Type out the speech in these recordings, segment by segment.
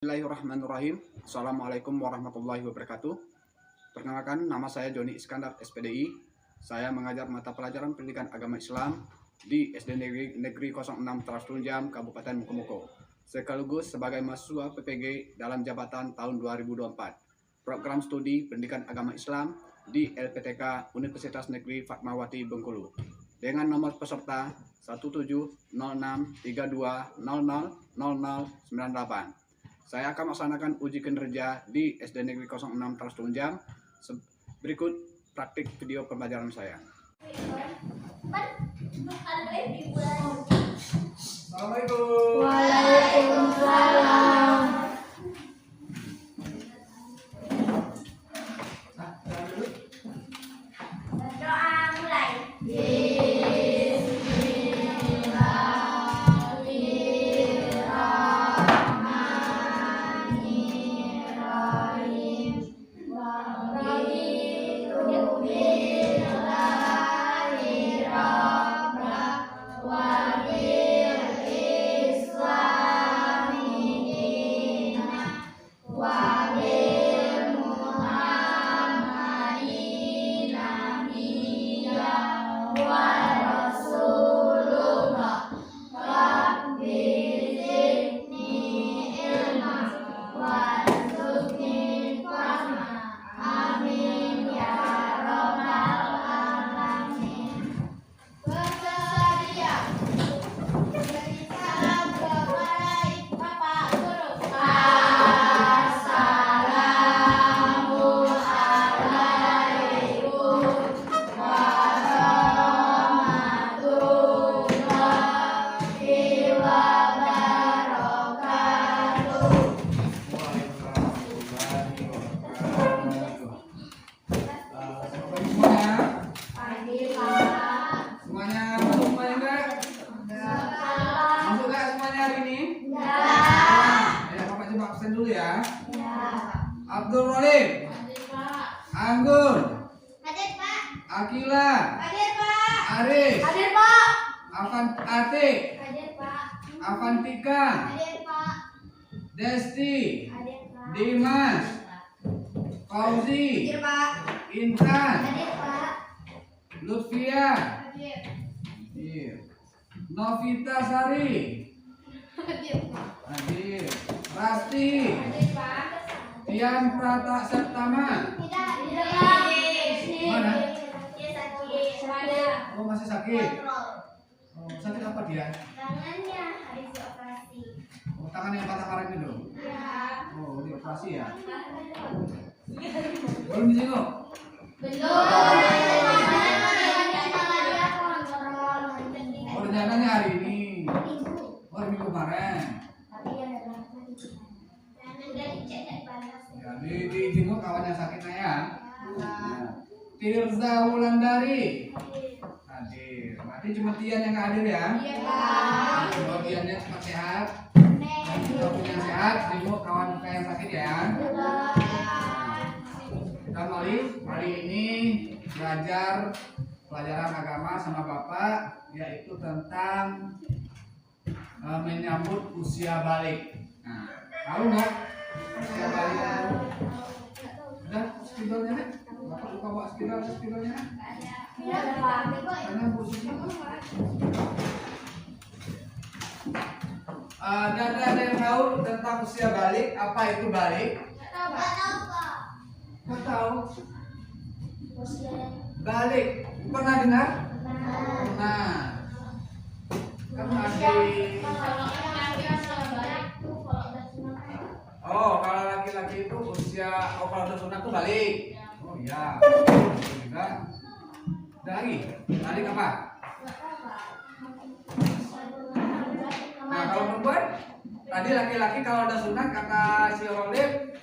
Bismillahirrahmanirrahim. Assalamualaikum warahmatullahi wabarakatuh. Perkenalkan, nama saya Joni Iskandar, SPDI. Saya mengajar mata pelajaran pendidikan agama Islam di SD Negeri 06 Trastunjam, Kabupaten Mukomuko. Sekaligus sebagai mahasiswa PPG dalam jabatan tahun 2024. Program studi pendidikan agama Islam di LPTK Universitas Negeri Fatmawati Bengkulu. Dengan nomor peserta 170632000098. Saya akan melaksanakan uji kinerja di SD Negeri 06 Trastunjam. Berikut praktik video pembelajaran saya. Assalamualaikum. Waalaikumsalam. Doa mulai. Dulu ya. Abdul Rolim. Hadir, Pak. Anggun. Hadir, Pak. Akila. Hadir, Pak. Aris. Hadir, Pak. Atik. Hadir, Pak. Avantika. Hadir, Pak. Desti. Hadir, Pak. Dimas. Fauzi. Hadir, Pak. Intan. Hadir, Pak. Lutfia. Hadir. Hadir. Novita Sari. Hadir, Pak. Hadir. Rasti. Hadir, Pak. Tian Prata Septama. Tidak, Pak. Mana? Dia sakit. Ada. Oh, masih sakit. Kontrol. Oh, sakit apa dia? Tangannya habis dioperasi. Oh, tangan yang patah kemarin itu. Ya. Oh, dioperasi ya. Belum dijenguk. Belum. Oh, rencananya hari ini. Oh, hari Minggu kemarin. Ya, dijenguk kawannya sakitnya ya. Nah, Tirza Wulandari. Hadir. Berarti cuma Tian yang nggak hadir ya? Kalau Tiannya cepat sehat. Kalau yang sehat, jenguk kawan kita yang sakit ya. Kita hari ini belajar pelajaran agama sama Bapak, yaitu tentang menyambut usia balik. Nah, tahu nggak usia balik itu? Udah spidolnya nih? Bapak lupa bawa spidolnya nih? Karena Bu Susi. Ada yang tahu tentang usia balik? Apa itu balik? Nggak tahu. Balik pernah dengar? Nah, kan masih. Oh, kalau laki-laki itu usia, kalau udah sunat tuh balik. Oh iya. Juga. Ada lagi? Balik apa? Nah, kalau perempuan, tadi laki-laki kalau udah sunat kata si Rolim,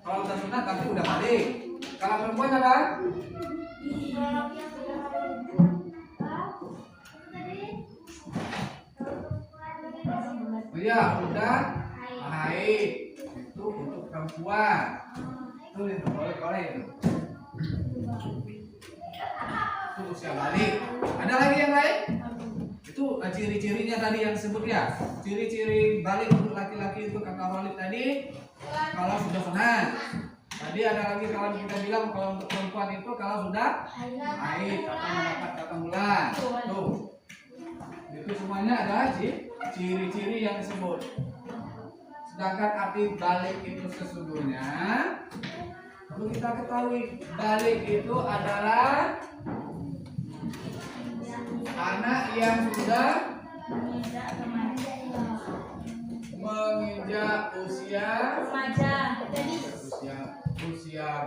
kalau udah sunat tapi udah balik. Kalau perempuan apa? Oh iya, udah haid. Itu untuk perempuan. Itu boleh itu. Itu usia balik. Ada lagi yang lain? Itu ciri-cirinya tadi yang disebut ya. Ciri-ciri balik untuk laki-laki itu kata Walid tadi kalau sudah sunat. Tadi ada lagi kawan kita bilang kalau untuk perempuan itu kalau sudah haid atau mendapat datang bulan. Tuh. Itu semuanya adalah ciri-ciri yang disebut. Sedangkan arti balik itu sesungguhnya perlu kita ketahui, balik itu adalah anak yang sudah menginjak usia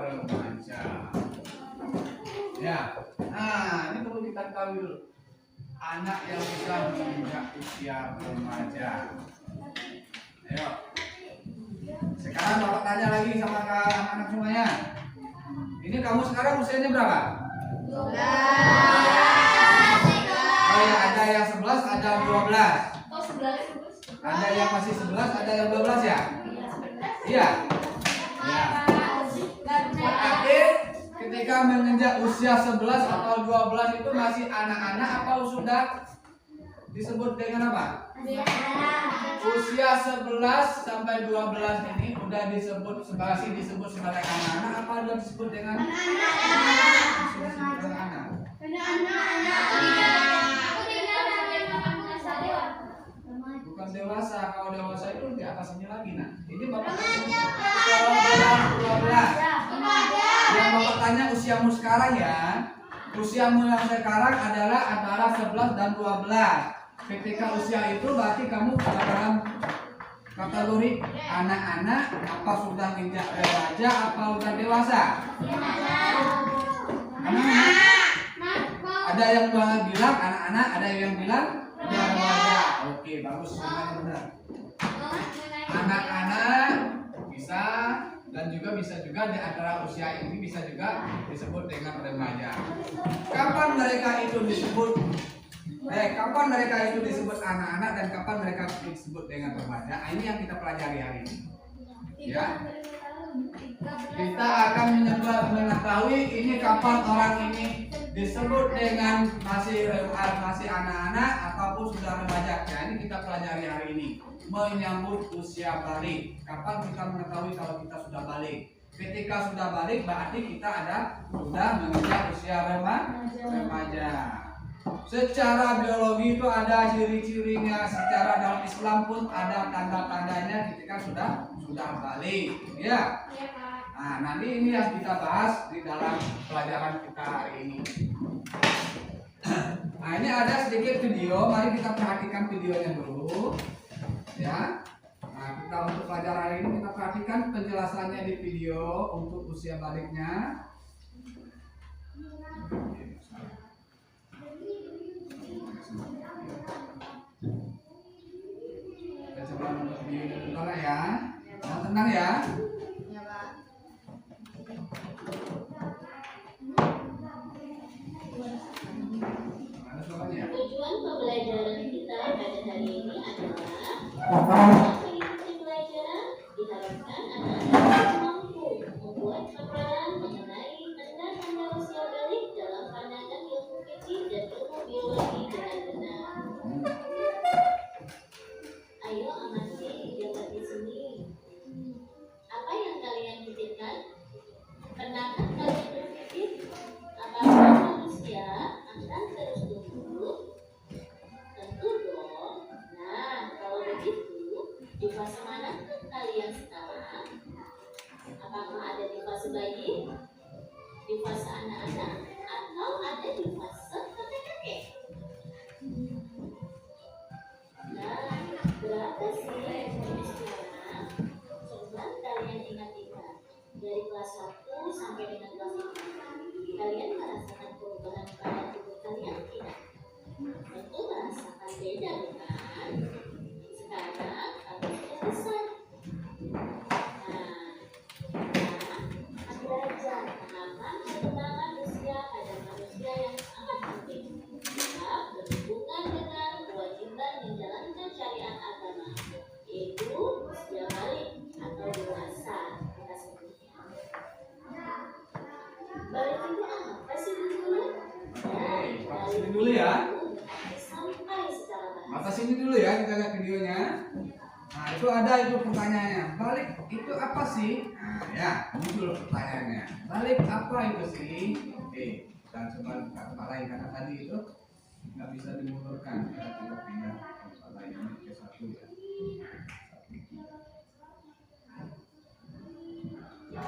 remaja. Ya, nah ini perlu kita ketahui dulu. Anak yang sudah menginjak usia remaja. Ayo. Sekarang bapak tanya lagi sama anak-anak semuanya. Ini kamu sekarang usianya berapa? 12. Oh ya, ada yang 11, ada 12. Oh, 11. Ada yang masih 11, ada yang 12 ya? Iya. Ya. Berarti ketika menginjak usia 11 atau 12 itu masih anak-anak atau sudah disebut dengan apa? Usia 11 sampai 12 ini udah disebut sebagai anak-anak apa udah disebut dengan anak? Bukan dewasa. Kalau dewasa itu di atasnya lagi. Nah, ini bapak kalau 12. Yang bapak tanya usiamu sekarang ya. Usiamu yang sekarang adalah antara 11 dan 12. Ketika usia itu berarti kamu dalam kategori anak-anak apa sudah menginjak remaja apa sudah dewasa? Anak-anak. Ada yang bilang anak-anak, ada yang bilang sudah remaja. Oke, bagus, semuanya benar. Anak-anak bisa dan juga bisa juga di antara usia ini bisa juga disebut dengan remaja. Kapan mereka itu disebut anak-anak dan kapan mereka disebut dengan remaja? Ini yang kita pelajari hari ini. Ya. Kita akan mengetahui ini kapan orang ini disebut dengan masih anak-anak ataupun sudah remaja. Ya, ini kita pelajari hari ini. Menyambut usia balik. Kapan kita mengetahui kalau kita sudah balik? Ketika sudah balik berarti kita sudah menginjak usia remaja. Secara biologi itu ada ciri-cirinya, secara dalam Islam pun ada tanda-tandanya ketika sudah balik, ya. Nah, nanti ini yang kita bahas di dalam pelajaran kita hari ini. Nah, ini ada sedikit video, mari kita perhatikan videonya dulu, ya. Nah, kita untuk pelajaran hari ini kita perhatikan penjelasannya di video untuk usia baliknya. Kita coba untuk video dulu ya. Mau tenang ya. Ya, Pak. Ada suaranya. Tujuan pembelajaran kita pada hari ini adalah mengikuti pelajaran diharapkan anak-anak mampu membuat hafalan mengenai tanda-tanda usia balik dalam pandangan ilmu fisik dan ilmu biologi dengan benar. Ayo amati gambar di sini. Apa yang kalian pikirkan? Pernahkah kalian berpikir apakah manusia akan terus tumbuh? Tentu dong. Nah, kalau begitu, di fase mana kalian sekarang? Apakah ada di fase bayi, di fase anak-anak, atau ada di fase kakek-kakek? Nah, berapa sih ini sekarang? Coba kalian ingat-ingat dari kelas 1 sampai dengan kelas 5. Kalian merasakan perubahan pada tubuh kalian tidak? Tentu merasakan beda, bukan? Sekarang kamu sudah besar. Nah, kita belajar tahapan perkembangan usia pada manusia yang sangat penting. Tetap berhubungan dengan kewajiban menjalankan syariat agama, yaitu usia balik atau dewasa kita sebutnya. Balik itu apa sih dulu? Oke, dulu ya. Sampai sini dulu ya, kita lihat videonya. Nah, itu ada itu pertanyaannya. Balik itu apa sih? Nah, ya, muncul pertanyaannya. Balik apa itu sih? Oke, dan coba kata lain karena tadi itu nggak bisa dimundurkan. Kita coba pindah kata lain ke satu ya. Kita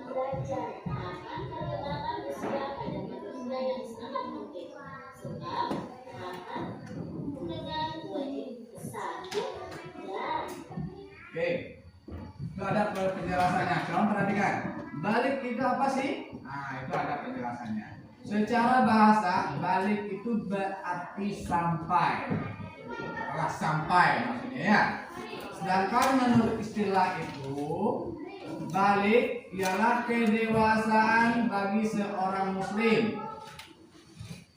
belajar akan perkembangan usia pada manusia yang sangat penting. Sebab akan dengan wajib besar dan Oke, itu ada penjelasannya. Kamu perhatikan. Balik itu apa sih? Nah, itu ada penjelasannya. Secara bahasa, balik itu berarti sampai. Telah sampai maksudnya ya. Sedangkan menurut istilah itu, balik ialah kedewasaan bagi seorang muslim.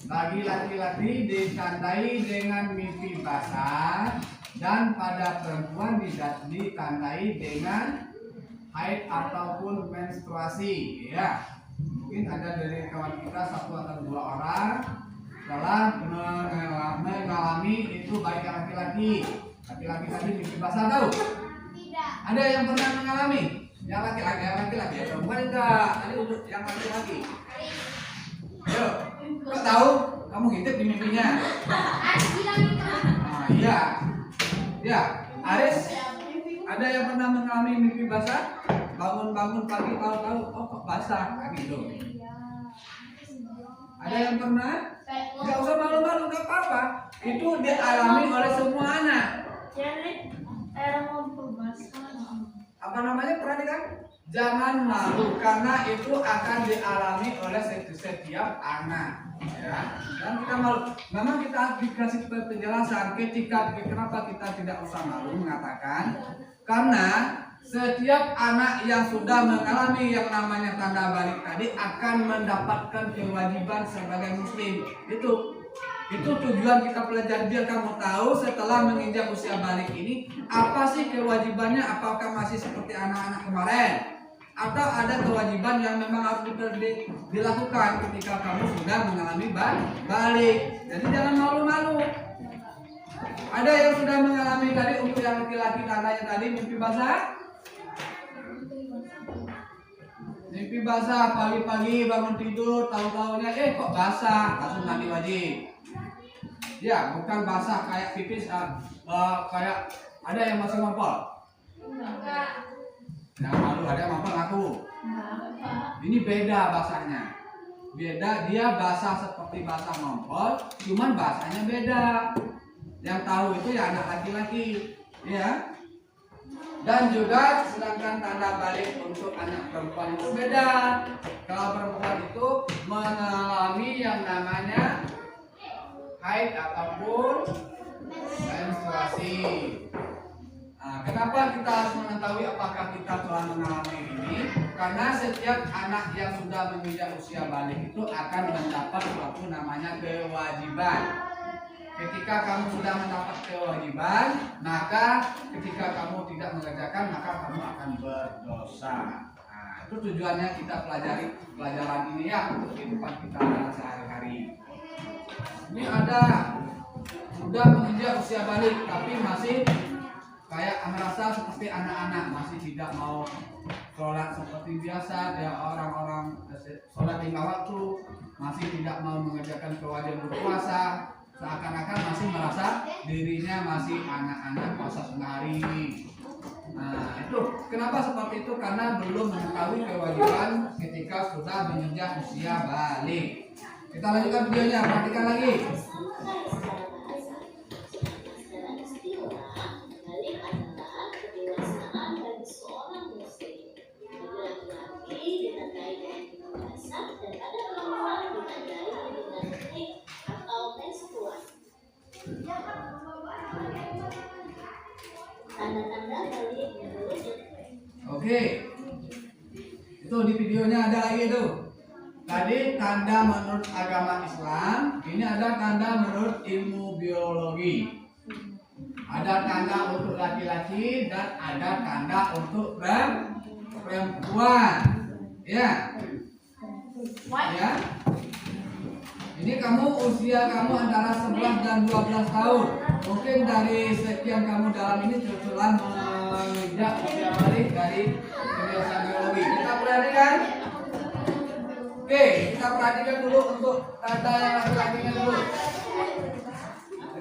Bagi laki-laki ditandai dengan mimpi basah dan pada perempuan ditandai dengan haid ataupun menstruasi ya. Mungkin ada dari kawan kita satu atau dua orang telah mengalami itu baik laki-laki tadi mimpi basah tahu? Tidak. Ada yang pernah mengalami? Yang laki-laki ya perempuan enggak? Tadi untuk yang laki-laki. Ayo, kok tahu? Kamu ngintip di mimpinya? Aris bilang itu. Nah, iya. Ya, Aris, ada yang pernah mengalami mimpi basah? Bangun-bangun pagi tahu-tahu, oh kok basah? Kayak gitu. Ada yang pernah? Gak usah malu-malu, gak apa-apa. Itu dialami oleh semua anak. Jadi era ngobrol bahasa. Apa namanya? Perhatikan. Jangan malu karena itu akan dialami oleh setiap anak. Ya. Dan kita malu. Memang kita dikasih penjelasan ketika kenapa kita tidak usah malu mengatakan karena setiap anak yang sudah mengalami yang namanya tanda balik tadi akan mendapatkan kewajiban sebagai muslim. Itu tujuan kita pelajari biar kamu tahu setelah menginjak usia balik ini apa sih kewajibannya, apakah masih seperti anak-anak kemarin atau ada kewajiban yang memang harus dilakukan ketika kamu sudah mengalami balik. Jadi jangan malu-malu. Ada yang sudah mengalami tadi untuk yang laki-laki tandanya tadi mimpi basah? Mimpi basah pagi-pagi bangun tidur tahu-tahunya kok basah langsung mandi wajib. Ya bukan basah kayak pipis kayak ada yang masih ngompol. Enggak. Jangan malu, ada yang ngompol aku. Ini beda basahnya. Beda, dia basah seperti basah ngompol, cuman basahnya beda. Yang tahu itu ya anak laki-laki, ya. Dan juga sedangkan tanda balik untuk anak perempuan itu beda. Kalau perempuan itu mengalami yang namanya haid ataupun menstruasi. Nah, kenapa kita harus mengetahui apakah kita telah mengalami ini? Karena setiap anak yang sudah menginjak usia balik itu akan mendapat suatu namanya kewajiban. Ketika kamu sudah mendapat kewajiban, maka ketika kamu tidak mengerjakan, maka kamu akan berdosa. Nah, itu tujuannya kita pelajari pelajaran ini ya untuk kehidupan kita sehari-hari. Ini ada sudah menginjak usia balik, tapi masih kayak merasa seperti anak-anak, masih tidak mau sholat seperti biasa, ya orang-orang sholat 5 waktu, masih tidak mau mengerjakan kewajiban berpuasa. Seakan-akan masih merasa dirinya masih anak-anak puasa sehari. Nah itu kenapa seperti itu? Karena belum mengetahui kewajiban ketika sudah menginjak usia balik. Kita lanjutkan videonya, perhatikan lagi. Tanda-tanda balik menurut Oke, itu di videonya ada lagi tuh. Tadi tanda menurut agama Islam, ini ada tanda menurut ilmu biologi. Ada tanda untuk laki-laki dan ada tanda untuk perempuan. Ya. Ya. Ini usia kamu antara 11 dan 12 tahun. Mungkin dari sekian kamu dalam ini tertulang menginjak usia balik dari kebiasaan biologi. Kita perhatikan. Oke, kita perhatikan dulu untuk tanda yang laki-lakinya dulu.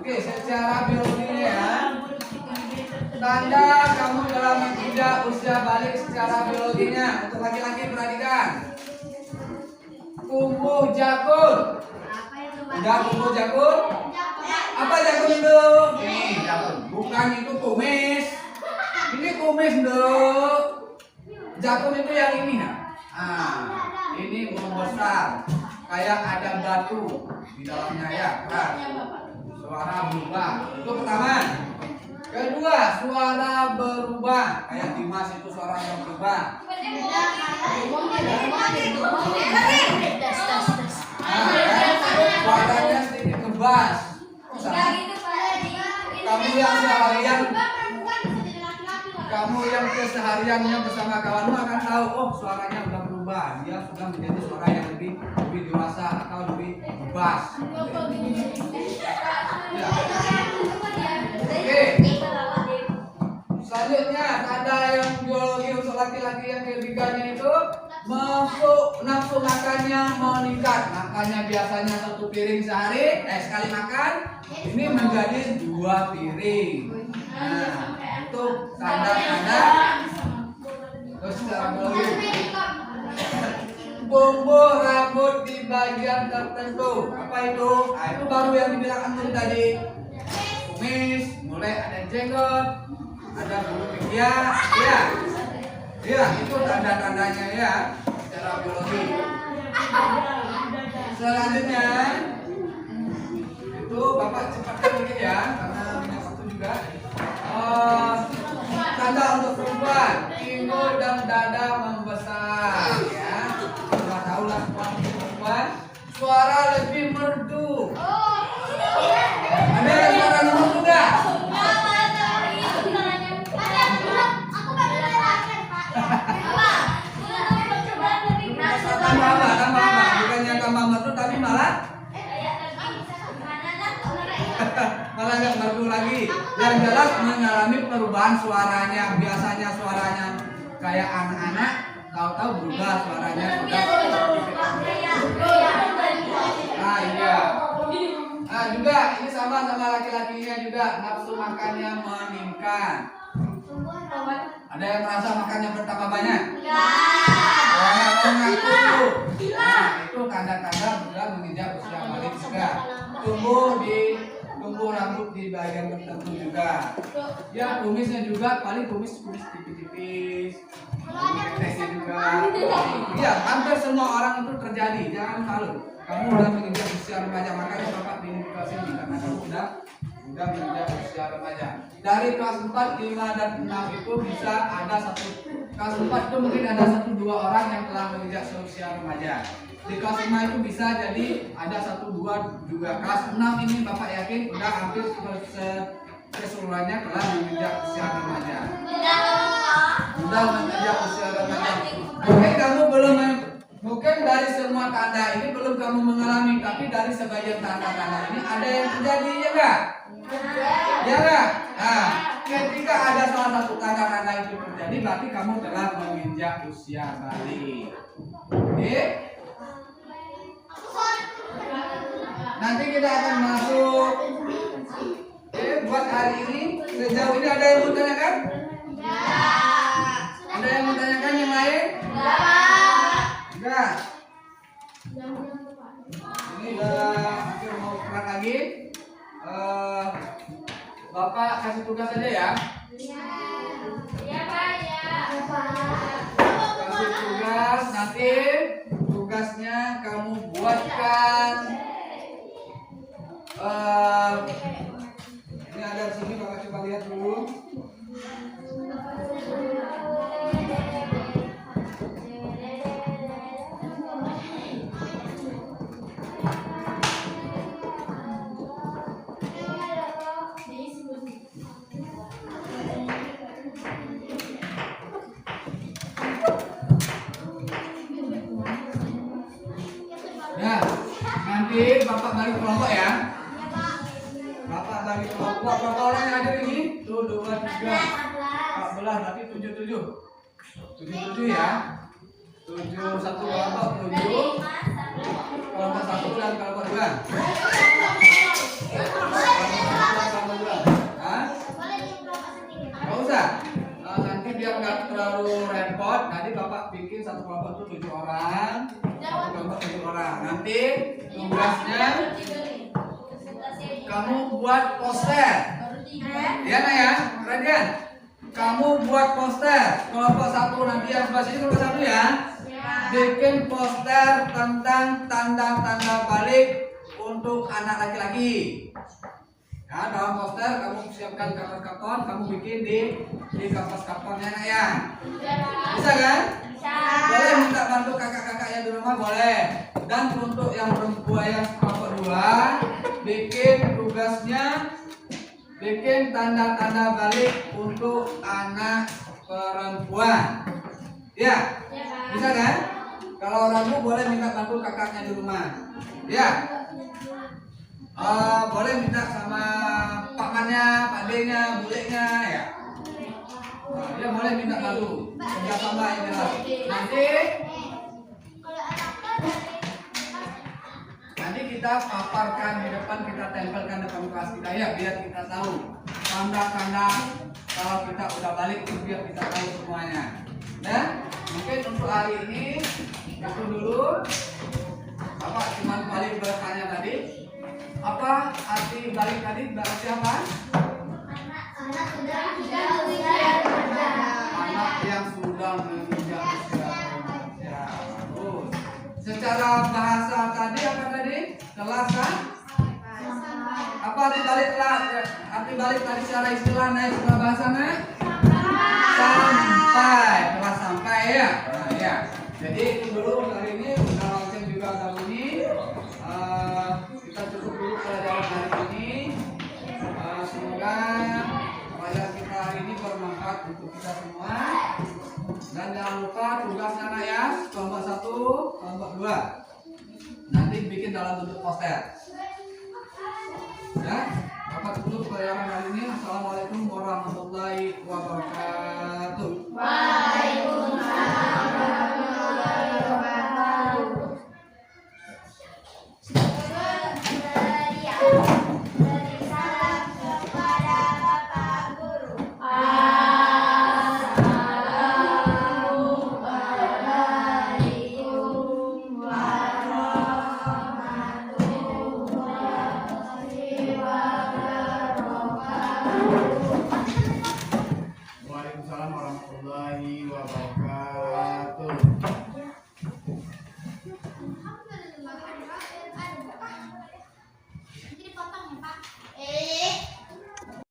Oke, secara biologinya ya. Tanda kamu dalam menginjak usia balik secara biologinya. Untuk laki-laki perhatikan. Tumbuh jakun. Udah tumbuh jakun? Apa jakun itu? Ini jakun. Bukan itu kumis. Ini kumis dong. Jakun itu yang ini ya. Ini membesar. Kayak ada batu di dalamnya ya. Suara berubah. Itu pertama. Kedua, suara berubah. Kayak Dimas itu suaranya berubah. Suaranya sedikit ngebas. Kamu yang kesehariannya bersama kawanmu akan tahu, oh suaranya udah berubah. Dia sudah menjadi suara yang lebih dewasa atau lebih ngebas. Ya. Oke. Selanjutnya tanda yang biologi untuk laki-laki yang ketiganya itu nafsu makannya meningkat. Makannya biasanya 1 piring sehari, sekali makan ini menjadi 2 piring. Nah, itu tanda-tanda. Terus secara biologi tumbuh rambut di bagian tertentu. Apa itu? Nah, itu baru yang dibilang antum tadi. Kumis, mulai ada jenggot, ada bulu pinggang, ya. Ya, itu tanda-tandanya ya secara biologi. Selanjutnya itu Bapak cepatkan dikit ya karena banyak waktu juga. Tanda untuk perempuan, pinggul dan dada membesar ya. Sudah tahu lah perempuan. Suara lebih merdu. Ada yang suara merdu enggak? Tambah apa? Bukannya tambah merdu tapi malah nggak merdu lagi. Yang jelas mengalami perubahan suaranya. Biasanya suaranya kayak anak-anak, tahu-tahu berubah suaranya sudah. Nah iya. Nah juga ini sama laki-lakinya juga nafsu makannya meningkat. Ada yang merasa makannya bertambah banyak? Nah, itu tanda-tanda sudah menginjak usia balik juga. Tumbuh rambut di bagian tertentu juga. Ya kumisnya juga paling kumis tipis-tipis. Kumisnya juga. Ya hampir semua orang itu terjadi. Jangan malu. Kamu udah menginjak usia remaja, makanya Bapak pilih di kelas ini karena kamu udah menginjak usia remaja. Dari kelas 4, 5 dan 6 itu bisa ada kelas 4 itu mungkin ada 1-2 orang yang telah menginjak usia remaja. Di kelas 5 itu bisa jadi ada 1-2 juga. Kelas 6 ini Bapak yakin udah hampir keseluruhannya telah menginjak usia remaja. Udah menginjak usia remaja. Mungkin kamu mungkin dari semua tanda ini belum kamu mengalami, tapi dari sebagian tanda-tanda ini ada yang terjadi, ya enggak? Ya enggak? Nah, ketika ada salah satu tanda-tanda itu terjadi, berarti kamu telah menginjak usia balik. Oke? Nanti kita akan masuk. Buat hari ini, sejauh ini ada yang mau tanyakan? Ada yang mau tanyakan yang lain? Enggak. Ini udah hampir mau kelar lagi. Bapak kasih tugas aja ya. Iya Pak, ya. Kasih tugas, nanti tugasnya kamu buatkan. Ini ada di sini, Bapak coba lihat dulu. Nah, nanti kelompok ya. Bapak bagi kelompok. Berapa orang yang hadir ini? Tuh 2, 3, 14, berarti 7 ya. 7 satu kelompok 7. Kelompok 1 dan kelompok 2. Nggak usah. Nanti biar nggak terlalu repot, nanti Bapak bikin satu kelompok itu 7 orang, satu kelompok 7 orang. Nanti tugasnya kamu buat poster. Ya nak ya, perhatian. Kamu buat poster. Kelompok 1 nanti yang sebelah sini kelompok 1 ya. Bikin poster tentang tanda-tanda balik untuk anak laki-laki. Ya, dalam poster kamu siapkan kertas karton, kamu bikin di kertas kartonnya nak ya. Bisa kan? Boleh minta bantu kakak-kakaknya di rumah boleh. Dan untuk yang perempuan yang kelompok 2, bikin tugasnya bikin tanda-tanda balik untuk anak perempuan. Ya, bisa kan? Kalau ragu boleh minta bantu kakaknya di rumah. Ya. Boleh minta sama pamannya, pakdenya, budeknya ya. Ya boleh minta bantu. Kerjasama yang jelas. Nanti kita paparkan di depan, kita tempelkan depan kelas kita ya, biar kita tahu tanda-tanda kalau kita udah balik itu biar kita tahu semuanya. Nah, mungkin untuk hari ini itu dulu. Bapak cuma balik bertanya tadi. Apa arti balik tadi? Berarti apa? Anak yang sudah menginjak usia remaja. Bagus. Secara bahasa tadi apa tadi? Kelas kan? Apa arti balik kelas? Arti balik tadi secara istilah naik secara bahasanya? Sampai. Kelas sampai ya. Nah, ya. Jadi itu dulu hari ini. Udah langsung juga agak bunyi. Kita cukup dulu pelajaran hari ini. Semoga pelajaran kita hari ini bermanfaat untuk kita semua. Dan jangan lupa tugasnya anak ya, kelompok 1, kelompok 2. Nanti bikin dalam bentuk poster. Ya, dapat tutup pelajaran hari ini. Assalamualaikum warahmatullahi wabarakatuh. Waalaikumsalam warahmatullahi wabarakatuh. Beri salam kepada Bapak Guru. Assalamualaikum warahmatullahi wabarakatuh. Waalaikumsalam warahmatullahi wabarakatuh.